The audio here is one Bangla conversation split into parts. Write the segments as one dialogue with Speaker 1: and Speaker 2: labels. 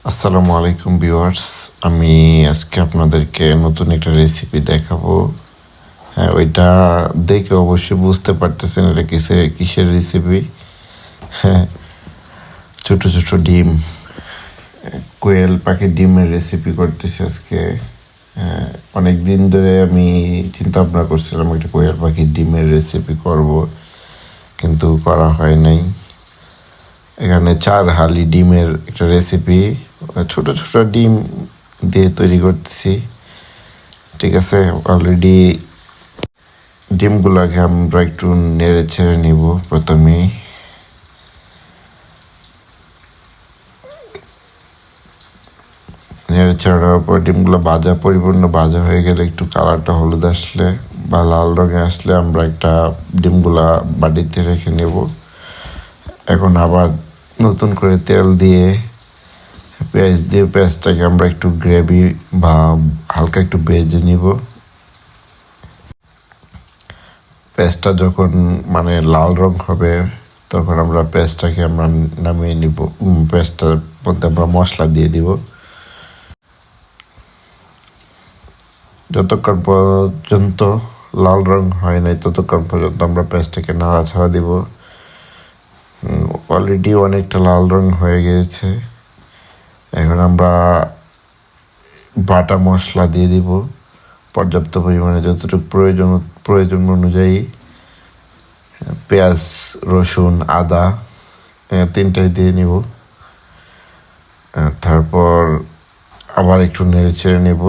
Speaker 1: আসসালামু আলাইকুম ভিউয়ার্স। আমি আজকে আপনাদেরকে নতুন একটা রেসিপি দেখাবো। হ্যাঁ, ওইটা দেখে অবশ্যই বুঝতে পারতেছেন এটা কিসের রেসিপি। হ্যাঁ, ছোট ছোট ডিম, কোয়েল পাখির ডিমের রেসিপি করতেছি আজকে। হ্যাঁ, অনেক দিন ধরে আমি চিন্তা ভাবনা করছিলাম একটা কোয়েল পাখির ডিমের রেসিপি করব, কিন্তু করা হয় নাই। এখানে 4 হালি ডিমের একটা রেসিপি, ছোট ছোট ডিম দিয়ে তৈরি করতেছি। ঠিক আছে, অলরেডি ডিমগুলোকে আমরা একটু নেড়ে ছেড়ে নিব। প্রথমেই নেড়ে ছেড়ে নেওয়ার পর ডিমগুলো পরিপূর্ণ ভাজা হয়ে গেলে, একটু কালারটা হলুদ আসলে বা লাল রঙে আসলে আমরা একটা ডিমগুলা বাটিতে রেখে নেব। এখন আবার নতুন করে তেল দিয়ে পেঁয়াজটাকে আমরা একটু গ্রেভি বা হালকা একটু ভেজে নিব। পেঁয়াজটা যখন লাল রং হবে, তখন আমরা পেঁয়াজটাকে নামিয়ে নিব। পেঁয়াজটার মধ্যে আমরা মশলা দিয়ে দিব। যতক্ষণ পর্যন্ত লাল রং হয় নাই, ততক্ষণ পর্যন্ত আমরা পেঁয়াজটাকে নাড়াচাড়া দিব। অলরেডি অনেকটা লাল রং হয়ে গিয়েছে। এখন আমরা বাটা মশলা দিয়ে দিব পর্যাপ্ত পরিমাণে, যতটুকু প্রয়োজন অনুযায়ী। পেঁয়াজ, রসুন, আদা তিনটাই দিয়ে নিব। তারপর আবার একটু নেড়ে ছেড়ে নেব।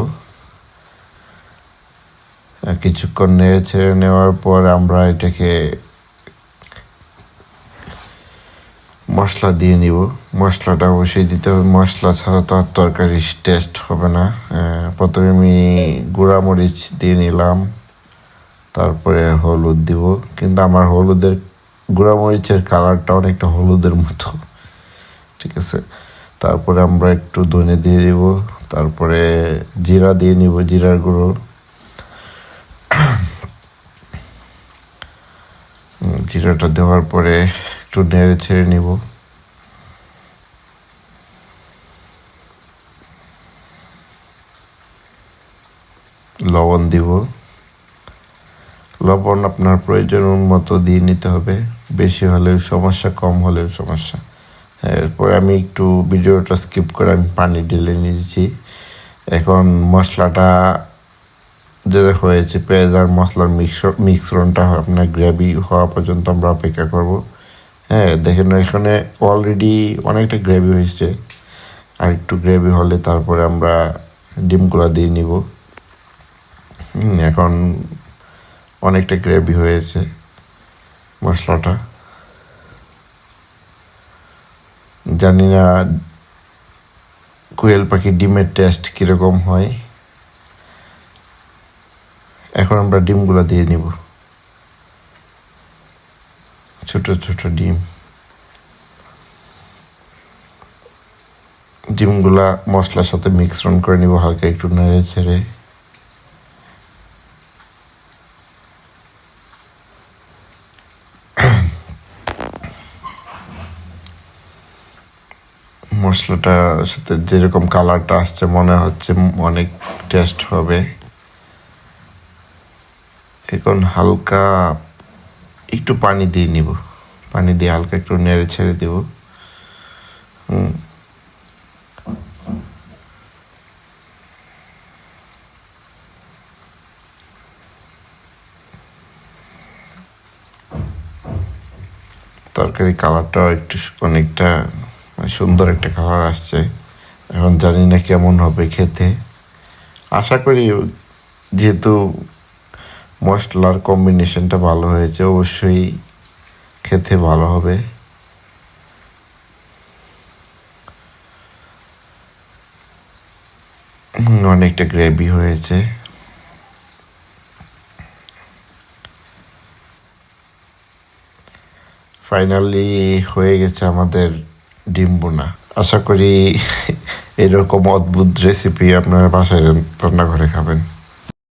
Speaker 1: কিছুক্ষণ নেড়ে ছেড়ে নেওয়ার পর আমরা এটাকে মশলা দিয়ে নিব। মশলাটা অবশ্যই দিতে হবে, মশলা ছাড়া তো আর তরকারির টেস্ট হবে না। প্রথমে আমি গুঁড়া মরিচ দিয়ে নিলাম, তারপরে হলুদ দিব। কিন্তু আমার গুঁড়া মরিচের কালারটা অনেকটা হলুদের মতো। ঠিক আছে, তারপরে আমরা একটু ধনে দিয়ে দিব, তারপরে জিরা দিয়ে নিব, জিরার গুঁড়ো। জিরাটা দেওয়ার পরে একটু নেড়ে ছেড়ে নিব। লবণ দিব। লবণ আপনার প্রয়োজন মতো দিয়ে নিতে হবে, বেশি হলেও সমস্যা, কম হলেও সমস্যা। এরপরে আমি একটু ভিডিওটা স্কিপ করে আমি পানি ঢেলে নিয়েছি। এখন মশলাটা যে হয়েছে, পেঁয়াজ আর মশলার মিশ্রণটা আপনার গ্রেভি হওয়া পর্যন্ত আমরা অপেক্ষা করব। হ্যাঁ, দেখেন এখানে অলরেডি অনেকটা গ্রেভি হয়েছে। আর একটু গ্রেভি হলে তারপরে আমরা ডিমগুলো দিয়ে নিব। এখন অনেকটা গ্রেভি হয়েছে মশলাটা। জানি না কোয়েল পাখির ডিমের টেস্ট কীরকম হয়। এখন আমরা ডিমগুলো দিয়ে নিব, ছোট ছোট ডিমগুলা মশলার সাথে মিশ্রণ করে নিব, হালকা একটু নেড়ে ছেড়ে। মশলাটার সাথে যেরকম কালারটা আসছে, মনে হচ্ছে অনেক টেস্ট হবে। এখন হালকা একটু পানি দিয়ে নিব, পানি দিয়ে হালকা একটু নেড়ে ছেড়ে দেব। তরকারি কালারটাও অনেকটা সুন্দর একটা কালার আসছে। এখন জানি না কেমন হবে খেতে। আশা করি, যেহেতু মশলার কম্বিনেশনটা ভালো হয়েছে, অবশ্যই খেতে ভালো হবে। অনেকটা গ্রেভি হয়েছে। ফাইনালি হয়ে গেছে আমাদের ডিম বোনা। আশা করি এরকম অদ্ভুত রেসিপি আপনারা বাসায় রান্না করে খাবেন।